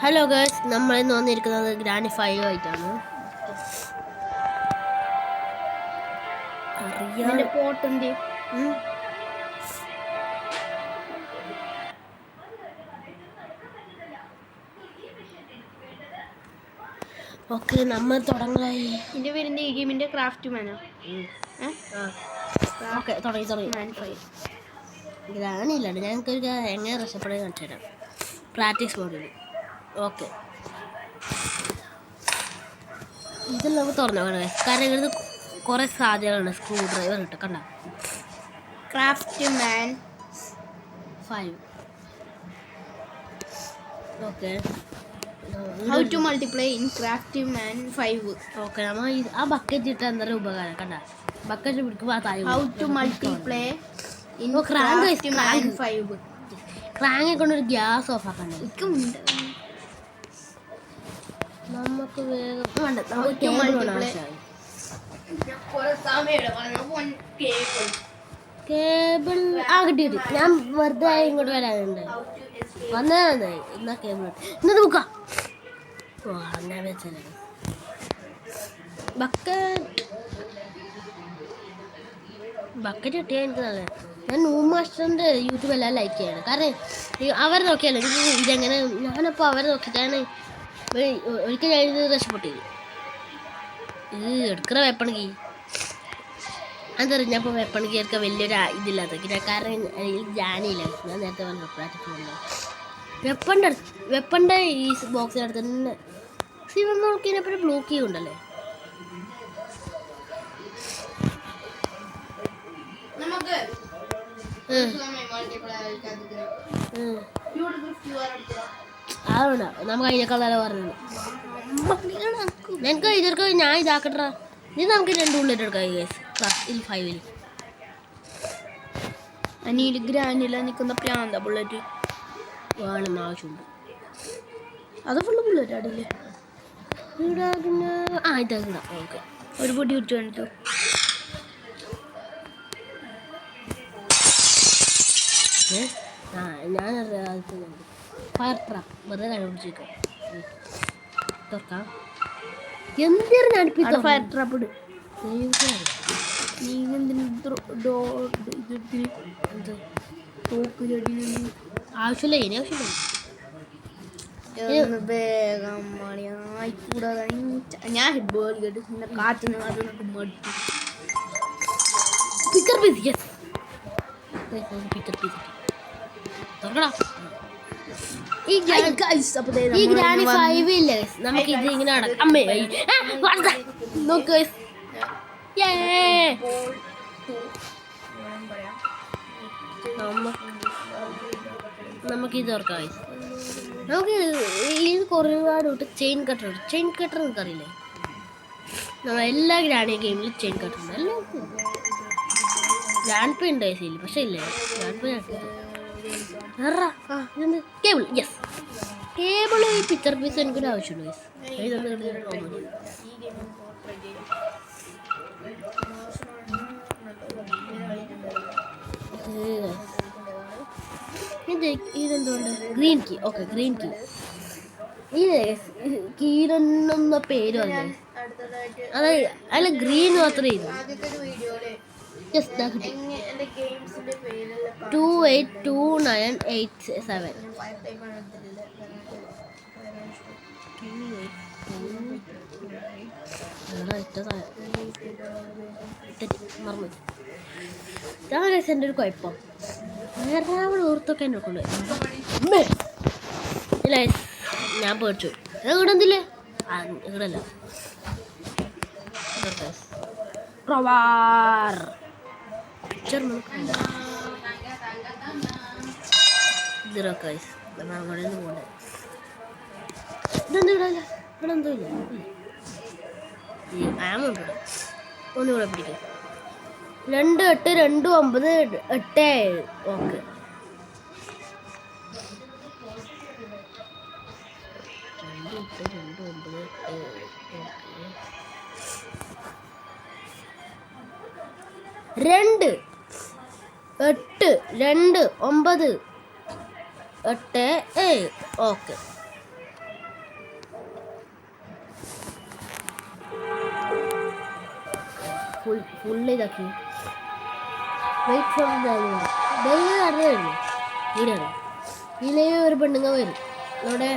Hello girls, നമ്മളിന്ന് വന്നിരിക്കുന്നത് granny 5 ആയിട്ടാണ്. ഓക്കെ, നമ്മൾ തുടങ്ങായി. ഇതിന്റെ പേരിന്റെ ഈ ഗെയിമിന്റെ ക്രാഫ്റ്റ് മാനോ? ഓക്കെ, തുടങ്ങി. ഗ്രാനി ഇല്ലാണ്ട് ഞങ്ങൾക്കൊരു എങ്ങനെ രക്ഷപ്പെടുക കാണിച്ചു തരാം. പ്രാക്ടീസ് മോഡിൽ. ഓക്കെ, ഇത് നമുക്ക് തുറന്നു കാരണം ഇവിടുന്ന് കുറേ സാധ്യതകളുണ്ട്. സ്ക്രൂ ഡ്രൈവർ ഇട്ട് കണ്ട craft man 5. Okay, how to multiply in craft man 5. Okay, നമ്മൾ ആ ബക്കറ്റ് ഇട്ട് എന്താ ഉപകാരം കണ്ട. ബക്കറ്റ് പിടിക്കുമ്പോൾ how to multiply in craft man 5. ക്രാങ്കെ കൊണ്ടൊരു ഗ്യാസ് ഓഫ് ആക്കണ്ടേ. നമുക്ക് കേബിൾ കിട്ടിയിട്ട് ഞാൻ വെറുതെ ഇങ്ങോട്ട് വരാനുണ്ട്. വന്നേ എന്നാ കേബിൾ ഇന്നത് നോക്കാം. ഞാൻ വെച്ചല്ലേ ബക്കറ്റ് കിട്ടിയാൽ എനിക്ക് നല്ലത്. ഞാൻ നൂറ് മാസ്റ്ററിൻ്റെ യൂട്യൂബ് എല്ലാം ലൈക്ക് ചെയ്യണം. കാരണം അവർ നോക്കിയാലോ ഇതെങ്ങനെ. ഞാനപ്പോൾ അവരെ നോക്കിയിട്ടാണ് ഒരിക്കൽ ഞാനിത് രക്ഷപ്പെട്ടില്ല. ഇത് എടുക്കുന്ന വെപ്പണക്കി അതറിഞ്ഞപ്പോൾ വെപ്പണക്കി എടുക്കാൻ വലിയൊരു ഇതില്ലാത്ത കാരണം ജാനിയില്ല. ഞാൻ നേരത്തെ പറഞ്ഞു വെപ്പൻ്റെ ഈ ബോക്സിനടുത്ത് തന്നെ സിവൻ നോക്കിയപ്പോൾ ബ്ലോക്ക് ചെയ്യുന്നുണ്ടല്ലേ. അതുകൊണ്ടാ നമുക്ക് അതിനേക്കാളെ പറഞ്ഞത്. എനിക്ക് ഇതൊക്കെ ഞാൻ ഇതാക്കട്ടാ. ഇത് നമുക്ക് 2 ബുള്ളറ്റ് എടുക്കാം. 5 അനിയിൽ ഗ്രാനില നിൽക്കുന്ന പ്രാന്ത ബുള്ളറ്റ് വേണം, ആവശ്യമുണ്ട്. അത് ഫുള്ള് ബുള്ളറ്റ് ആടില്ലേ? ഇതാ. ഓക്കെ, ഒരു പൊടി ഇട്ട് കാണിച്ചു. ഞാൻ ഫയർ ട്രാപ്പ് വെറുതെ കണ്ടുപിടിച്ചേക്കാം. തുറക്കാം. എന്തിനാണ് അടുപ്പിച്ച് ഫയർ ട്രാപ്പ് ഇട്. ആവശ്യമില്ല, ഇനി ആവശ്യമില്ല. ഞാൻ ഹെഡ് ബോൾ കേട്ട് കാറ്റുന്ന ഈ ഗ്രാനി 5 ഇല്ലേ, നമുക്ക് ഇത് ഇങ്ങനെ നടക്കാം. അമ്മേ നോക്ക്, നമുക്ക് ഇത് ഓർക്കാം. നമുക്ക് ഇത് ഒരുപാട് വിട്ട് ചെയിൻ കട്ടർ നിങ്ങൾക്ക് അറിയില്ലേ. നമ്മൾ എല്ലാ ഗ്രാനി ഗെയിമിലും ചെയിൻ കട്ടർ ഉണ്ട്. എല്ലാവർക്കും ഗ്രാൻഡ് പേ ഉണ്ട് ഐസിയിൽ, പക്ഷേ ഇല്ലേ ഗ്രാൻഡ് പേ കേബിൾ. യെസ്, കേബിൾ ഈ പിക്ചർ പീസ് എനിക്കൊരു ആവശ്യമുള്ളൂ. ഇതെന്തുകൊണ്ട് green key. Okay, green key. കീരെന്ന പേര് പറഞ്ഞു. അതായത് അല്ല, ഗ്രീൻ മാത്രമേ ഇത്. 282987. എൻ്റെ ഒരു കുഴപ്പം വേറെ ഓർത്തൊക്കെ എന്നെ കൊണ്ട് ഇല്ല. ഞാൻ പേടിച്ചു. ഇവിടെ എന്തില്ലേ? ഇവിടല്ല. ഒന്നുകൂടെ പിടിക്കും. 282987. ഓക്കെ, രണ്ട് 8 8 2 9 8 7 ഓക്കെ. ഫുള്ള് ഇതാക്കി. വെയിറ്റ് ഫോർ ദൈവം അറിയായിരുന്നു വീടാണ്. ഇതിലേ ഒരു പെണ്ണുങ്ങ വരും അവിടെ.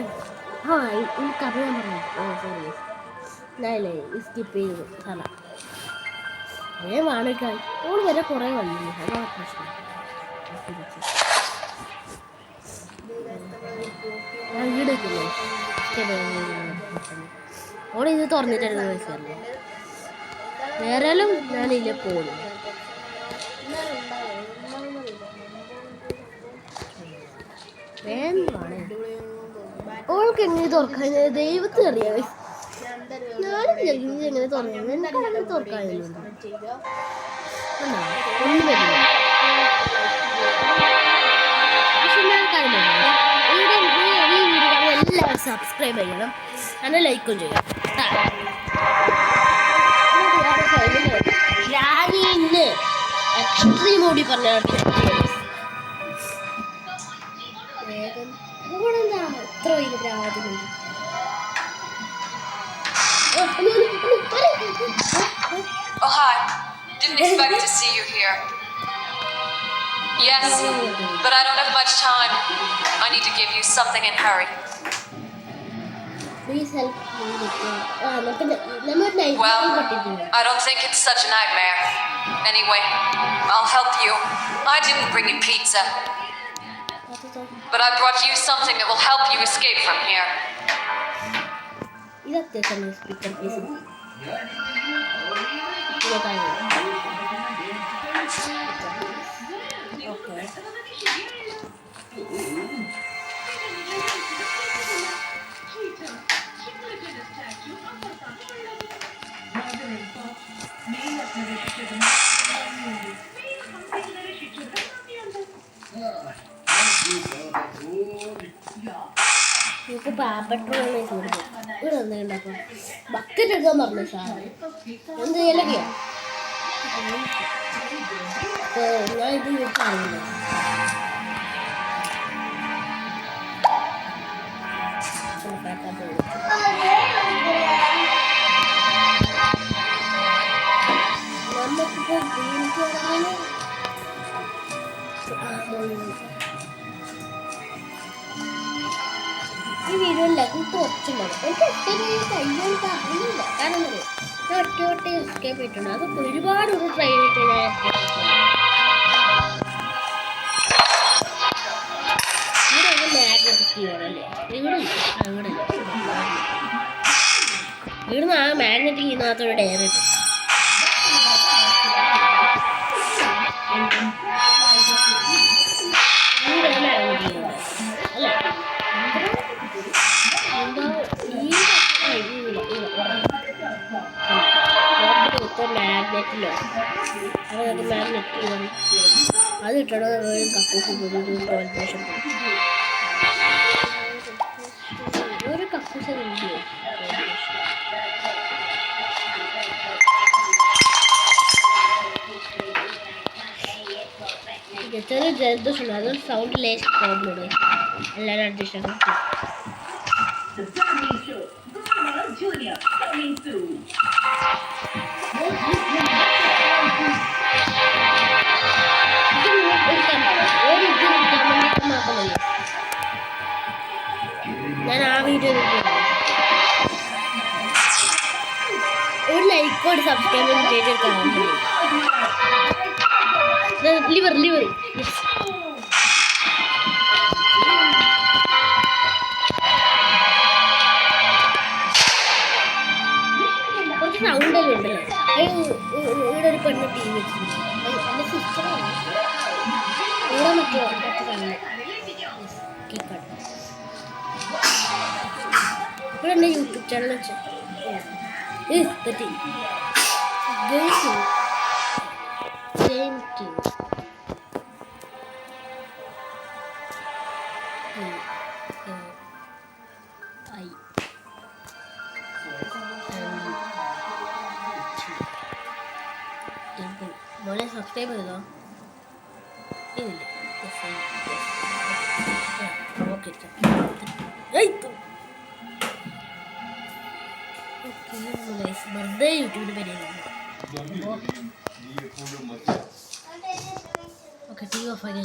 എനിക്കറിയാൻ പറഞ്ഞു. സോറി ഞാനല്ലേ സ്കിപ്പ് ചെയ്തു സ്ഥലം. അതേ വാണിക്കായി ഓൾ വരെ കുറേ വന്നു. അതാണ് പ്രശ്നം. ഞാൻ വീട് വെക്കില്ലേ ഓൾ ഇത് തുറന്നിട്ടായിരുന്നു വെച്ചല്ലേ. വേറെല്ലാം ഞാനില്ല പോകുന്നു. ഓൾക്ക് എങ്ങനെ തുറക്കാൻ ദൈവത്തിന് അറിയാം. ഞാനും എങ്ങനെ തുറന്നു എനിക്കങ്ങനെ തുറക്കാനുണ്ട്. ഒന്നും വരില്ല. പക്ഷെ ഞാൻ കാര്യം എല്ലാവരും സബ്സ്ക്രൈബ് ചെയ്യണം, അങ്ങനെ ലൈക്കും ചെയ്യണം. ഗ്രാനിന്ന് എക്സ്ട്രീം ഓടി പറഞ്ഞ എത്ര വലിയ പ്രാതിലുണ്ട്. Oh, hi. Didn't expect to see you here. Yes, but I don't have much time. I need to give you something in hurry. Please help me with Well, I don't think it's such a nightmare. Anyway, I'll help you. I didn't bring you pizza, but I brought you something that will help you escape from here. Speaker, please. Okay. നമുക്ക് പാപ്പട്ടോളെ കൊടുക്കും. ഇവിടെ വന്നിട്ടുണ്ടപ്പോൾ bucket എടുക്കാൻ പറഞ്ഞു sir. എന്ത് ചെയ്യലൊക്കെയാ ഞാൻ ഇത് കാണുന്നില്ല. നമുക്കിപ്പോൾ ഈ വീഡിയോയില്ല എനിക്ക് ഒച്ചുണ്ടാവും. എനിക്ക് കയ്യൊന്നും അറിയില്ല. കാരണം ഞാൻ ഒറ്റ എസ്കേപ്പ് ആയിട്ടുണ്ട്. അതൊക്കെ ഒരുപാട് ഒരു ട്രൈ ചെയ്തിട്ട് ഞാൻ ഇവിടെ മാഗ്നറ്റിക് കീവാണല്ലേ. ഇവിടുന്ന് ആ മാഗ്നറ്റിക് കീനകത്തോടെ ഡയറക്റ്റ് മാഗ്നറ്റിലോ അതൊക്കെ മാഗ്നറ്റ് അത് ഇട്ടോ കക്കൂസ് ഒരു കക്കൂസ് വീഡിയോ ചെറിയ ജലദോഷം ഉണ്ട്. അതൊരു സൗണ്ട് ലേശം പ്രോബ്ലം ഉണ്ട്. എല്ലാവരും അഡ്ജസ്റ്റ് ആക്കും. ഞാൻ ആ വീഡിയോ ഒരു ലൈക്കോ ഒരു സബ്സ്ക്രൈബ് ചെയ്തെടുക്കാൻ ലിവർ കുറച്ച് സൗണ്ടെല്ലാം ഉണ്ടല്ലോ. ഇവിടെ ഒരു പെണ്ണ് ടി വി വെച്ചിട്ടുണ്ട്. എൻ്റെ സിസ്റ്ററാണ്. ഇവിടെ മറ്റേ സൗണ്ട് കീപ്പാട്. ഇവിടെ എൻ്റെ യൂട്യൂബ് ചാനൽ വെച്ച് തെറ്റി ഗെയിം ടീം മോനെ സബ്സ്ക്രൈബ് ചെയ്തോ. ഇതില്ലേ ഓക്കെ വെറുതെ യൂട്യൂബിൽ പരിചയം ഓക്കെ ടി വി ഓഫ് ആക്കി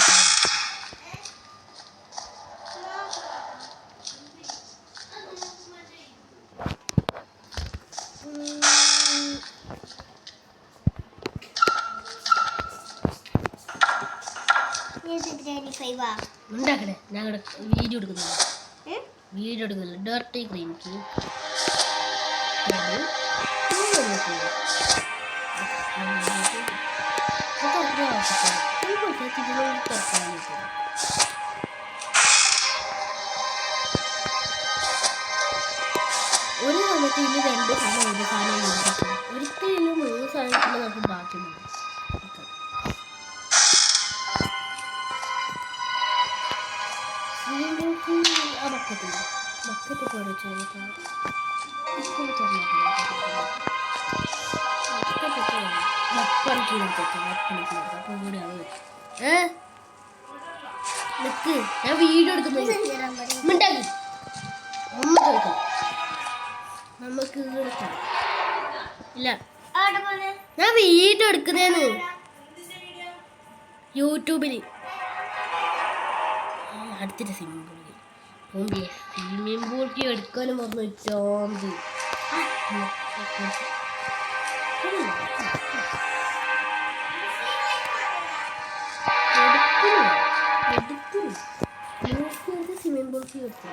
ഉണ്ടാക്കണേ ഞങ്ങളുടെ വീഡിയോ എടുക്കുന്നില്ല ഡർട്ടി ക്രീം ഒരു സമയത്ത് ഇതിൽ 2 സാധനം ഒരു സാധനം ഒരിക്കലും 3 സാധനത്തിൽ നമുക്ക് ബാക്കിയുണ്ട് ബക്കറ്റ് പഠിച്ചു ഞാൻ വീഡിയോ എടുക്കുന്നത് നമുക്ക് ഇല്ല ഞാൻ വീഡിയോ എടുക്കുന്നേന്ന് യൂട്യൂബില് അടുത്തിട്ട് സ്വിമ്മിംഗ് പൂളിക്ക് എടുക്കാനും പറഞ്ഞു ചോന്തി സ്വിമ്മിംഗ് പൂളിക്ക് എടുത്തു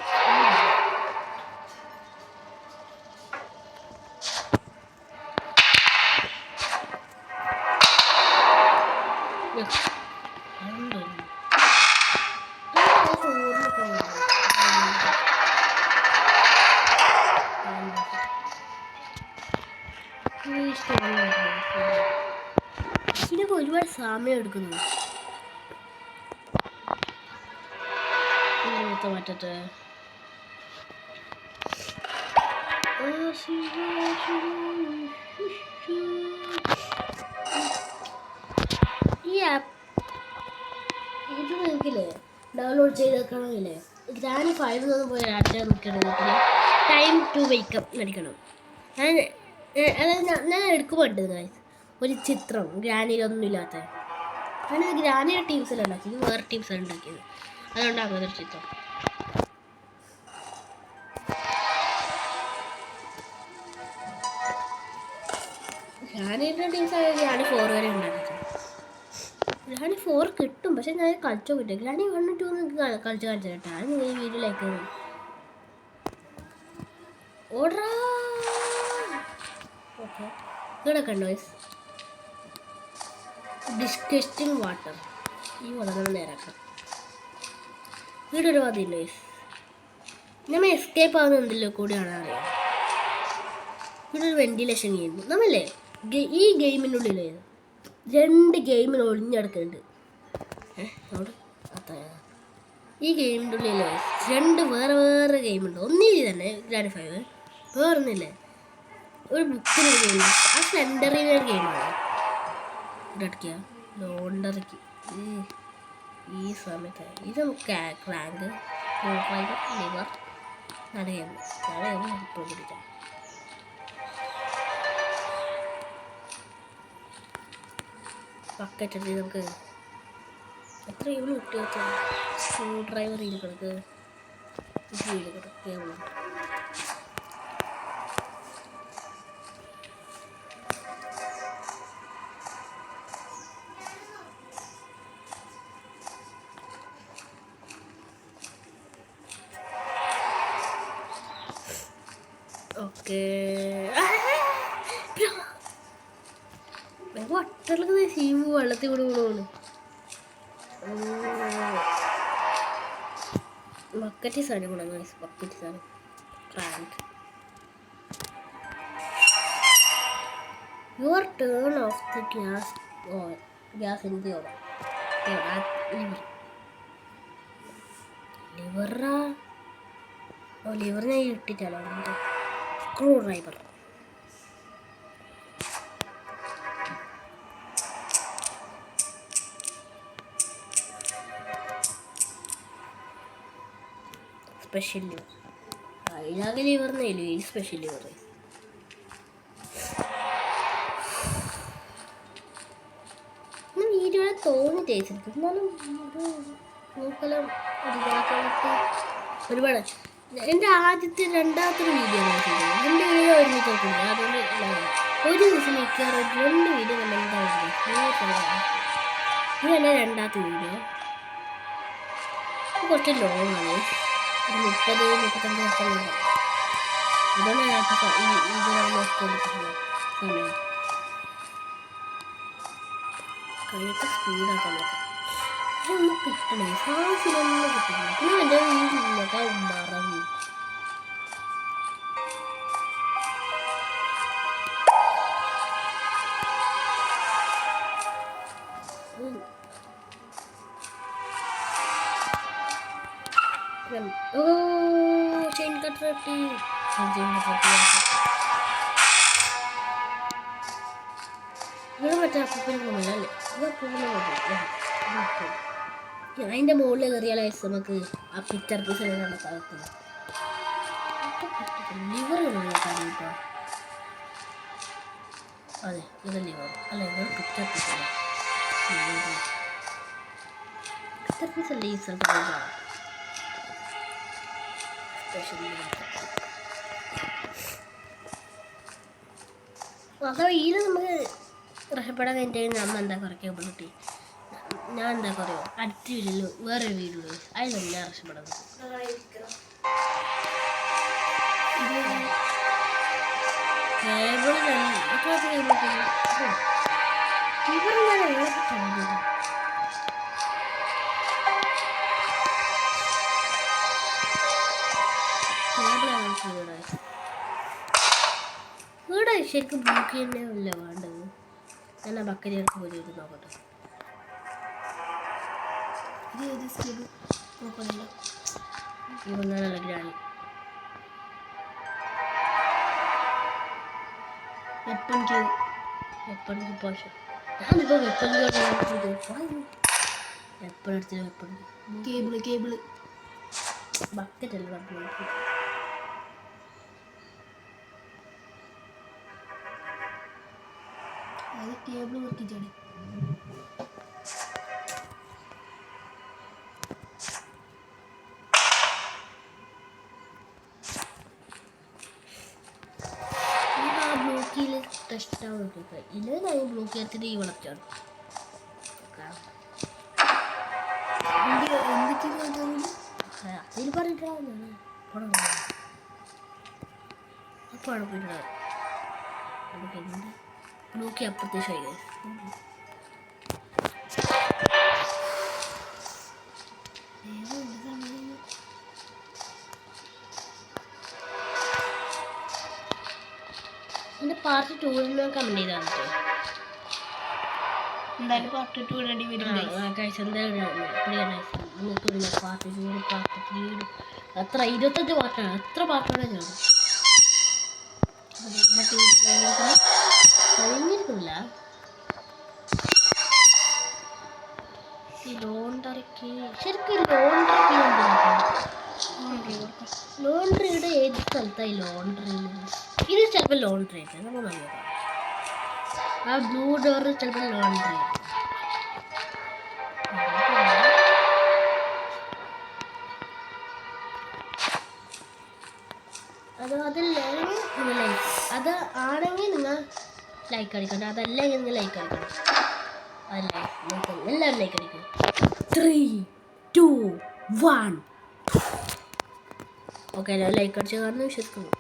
ഇതിനൊക്കെ ഒരുപാട് സമയം എടുക്കുന്നു മറ്റേ ഈ ആപ്പ് ഇത് നിങ്ങൾക്കില്ലേ ഡൗൺലോഡ് ചെയ്തേക്കണമെങ്കിലേ ഗ്രാനി 5 നിന്ന് പോയി ആഴ്ച നോക്കണമെങ്കിൽ ടൈം ടു വേക്കപ്പ് അടിക്കണം ഞാൻ എടുക്കുമ്പോണ്ട് ഒരു ചിത്രം ഗ്രാനിയിലൊന്നും ഇല്ലാത്ത ഞാനത് ഗ്രാനിയുടെ ടീംസിലാണ് ഉണ്ടാക്കിയത് വേറെ ടീംസാണ് ഉണ്ടാക്കിയത് അതുകൊണ്ടാകുന്നൊരു ചിത്രം ഗ്രാനിയുടെ ടീംസാണ് ഗ്രാനി 4 വരെ ഉണ്ടാക്കിയത് ഗ്രാനി 4 കിട്ടും പക്ഷെ ഞാൻ കളിച്ചോ കിട്ടും ഗ്രാനി 1 2 കളിച്ച് കാണിച്ചു കേട്ടോ അത് നിങ്ങൾ ഈ വീഡിയോ ലൈക്ക് ഓർഡറാ ഓക്കെ ഇവിടെ കണ്ടോ ഡിസ്കസ്റ്റിംഗ് വാട്ടർ ഈ വെള്ളം നേരാക്കാം ഇവിടെ ഒരു മതിയില്ലോ നമ്മൾ എസ്കേപ്പ് ആവുന്ന എന്തെല്ലോ കൂടിയാണ് അറിയാം ഇവിടെ ഒരു വെന്റിലേഷൻ ഗെയിം നമ്മളല്ലേ ഈ ഗെയിമിനുള്ളിൽ 2 ഗെയിമിൽ ഒളിഞ്ഞെടുക്കുന്നുണ്ട് ഈ ഗെയിമിൻ്റെ ഉള്ളിൽ 2 വേറെ ഗെയിമുണ്ട് ഒന്നിൽ തന്നെ ഗ്രാനി 5 വേറൊന്നില്ലേ ഒരു ബുക്കിനൊരു ഗെയിം ആ സ്ലെൻഡറിൻ്റെ ഒരു ഗെയിമാണ് ഇടയ്ക്കുക ലോണ്ടറിക്ക് ഈ സമയത്ത് ഇത് ക്രാങ്ക് ലിവർ നല്ല ഗെയിം ഇപ്പോൾ പിടിക്കാം ബക്കറ്റ് എടുത്ത് നമുക്ക് എത്ര ഇവള് കുട്ടികൾക്ക് സ്ക്രൂ ഡ്രൈവർ ഇതിൽ കിടക്ക് കേബിൾ ഓക്കെ വട്ടളക്കുന്ന സീമ് വെള്ളത്തിൽ കൂടെ വീണു ബക്കറ്റ് സാധനം കൂടെ ബക്കറ്റ് സാധനം crank your turn off the gas in the oven ലിവറാ ഓ ലിവർ ഞാൻ ഇട്ടിട്ടാലോ സ്ക്രൂ ഡ്രൈവർ സ്പെഷ്യൽ ലിവർ. അതിനാകെ ലിവർന്നേലു ഈ സ്പെഷ്യൽ ലിവർ. വീഡിയോയിൽ തോന്നി ടേസ്റ്റ് എന്നാലും നോക്കലും ഒരുപാട്. എൻ്റെ ആദ്യത്തെ രണ്ടാമത്തെ വീഡിയോ നോക്കിയിരുന്നു. 2 വീഡിയോ ഒരുമിച്ച് നോക്കില്ല. അതുകൊണ്ട് ഒരു ദിവസം മിക്കവാറും 2 വീഡിയോ നമ്മൾ എന്താ ഇത് തന്നെ രണ്ടാമത്തെ വീഡിയോ. കുറച്ച് ലോങ് ആണ്, ഒരു 30-35 ദിവസം. അതുകൊണ്ട് ഞാൻ ഇത് നോക്കിക്കൊണ്ടിരിക്കുന്നത് സമയം കഴിയൊക്കെ സ്പീഡാക്കാൻ നോക്കാം. ഒന്നും കിട്ടണേ, സാഹസിലൊന്നും കിട്ടുന്നില്ല. പിന്നെ എൻ്റെ വീട്ടിലൊക്കെ മറവി. ഓ ചെയിൻ കട്ടർ കിട്ടി. ഇവിടെ മറ്റേ അപ്പൂപ്പന് പോകുന്നില്ല അല്ലേ? ഇത് അപ്പൂപ്പന് പോകും. അതിൻ്റെ മുകളിൽ കയറിയാൽ നമുക്ക് ആ പിക്ചർ പീസ് നടത്താത്ത ലിവർ കറിയിട്ടോ. അതെ ഇത് ലിവർ അല്ല, ഇവർ പിക്ചർ പീസ് അല്ലേ? പിക്ചർ പീസ് അല്ലേ ഈ സ്ഥലത്ത് സ്പെഷ്യൽ. അതോ ഇതിൽ നമുക്ക് രക്ഷപ്പെടാൻ കഴിഞ്ഞിട്ട് നമ്മൾ എന്താ കുറയ്ക്കാൻ കിട്ടി. ഞാൻ എന്താ പറയുക, അടുത്ത വീഡിയോയിൽ വേറൊരു വീഡിയോ അതിലൊന്നും ഞാൻ രക്ഷപ്പെടുന്നത്. ഇവിടെ ശരിക്കും ബ്ലോക്ക് തന്നെ അല്ല വേണ്ടത്. ഞാൻ ആ ബക്കരികൾക്ക് പോയി നോക്കട്ടെ. ഇവന്നാണല്ലോ ഗ്രാനി. വെപ്പൺ പോഷൻ ഞാനിപ്പോൾ വെപ്പൺ വെപ്പൺ കേബിള് ബക്കറ്റ് അല്ല. അത് കേബിൾ വെക്കിച്ചാണ്. ടെസ്റ്റാവുന്നത് ഇല്ലെങ്കിൽ ബ്ലോക്ക് ചെയ്തിട്ട് ഈ വളർച്ചാണ്. അതിൽ പറഞ്ഞിട്ടാണ് അപ്പോൾ ബ്ലോക്ക് അപ്രത്യക്ഷമായി. എൻ്റെ പാർട്ട് 2 കമൻറ്റ് ചെയ്താൽ എന്തായാലും പാർട്ട് 2 റെഡി വരും. പാർട്ട് 2 പാർട്ട് 3 അത്ര 25 പാർട്ടാണ്. എത്ര പാർട്ടാണ് ഞാൻ കഴിഞ്ഞിരിക്കില്ല. ഈ ലോണ്ടറിക്ക് ശരിക്കും ലോണ്ടറിയുടെ ഏത് സ്ഥലത്തായി ലോണ്ടറി? ഇത് ചിലപ്പോൾ ലോണ്ടറി ആയിട്ട് നമുക്ക് നോക്കാം. ആ ബ്ലൂ ഡോർ ചിലപ്പോൾ ലോണ്ടറി. അത് ആണെങ്കിൽ നിങ്ങൾ ലൈക്ക് അടിക്കണം. അതല്ലെങ്കിൽ നിങ്ങൾ ലൈക്ക് അടിക്കണം. അതല്ലേ എല്ലാവരും ലൈക്ക് അടിക്കണം. 3, 2, 1 ഓക്കെ. ഞാൻ ലൈക്ക് അടിച്ചു കാരണം വിശ്വസിക്കുന്നു.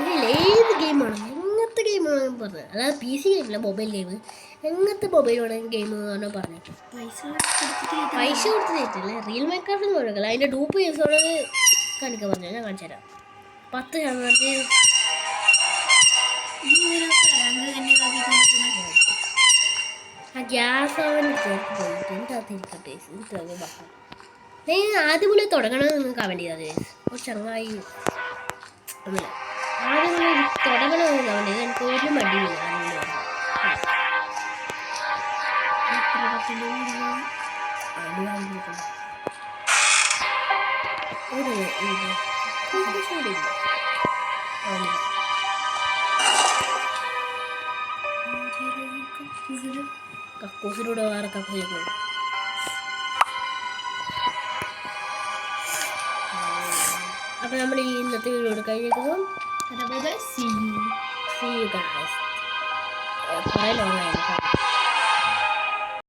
ഇതിലേത് ഗെയിമാണ് എങ്ങനത്തെ ഗെയിമാണ് പറഞ്ഞത്? അതായത് PC ഗെയിമില്ല, മൊബൈൽ ഗെയിം. എങ്ങനത്തെ മൊബൈൽ വേണമെങ്കിൽ ഗെയിം എന്നാണ് പറഞ്ഞത്. പൈസ കൊടുത്തിട്ടില്ല. റിയൽ മൈൻക്രാഫ്റ്റ് കൊടുക്കില്ല. അതിൻ്റെ ഡൂപ്പ് യൂസോട് കാണിക്കാൻ പറഞ്ഞാൽ ഞാൻ കാണിച്ചു തരാം. 10 ആ ഗ്യാസ് അവന് ചേർത്ത് പോയിട്ട് എൻ്റെ അകത്ത് ഇരിക്കട്ടെ. ആദ്യം പോലെ തുടങ്ങണമെന്ന് കമൻറ്റ് ചെയ്താൽ ഒരു ചങ്ങായി ഒന്നുമില്ല. ആദ്യം പോലെ തുടങ്ങണമെന്ന് കമൻറ്റ് ചെയ്താൽ എനിക്ക് ഒരു മടിയില്ല. കക്കൂസിലൂടെ വേറെ കക്കൂസ്. അപ്പോൾ നമ്മൾ ഈ ഇന്നത്തെ video കഴിഞ്ഞേക്കുന്നു. See you. See you guys. കുറേ ലോങ്ങായിരുന്നു.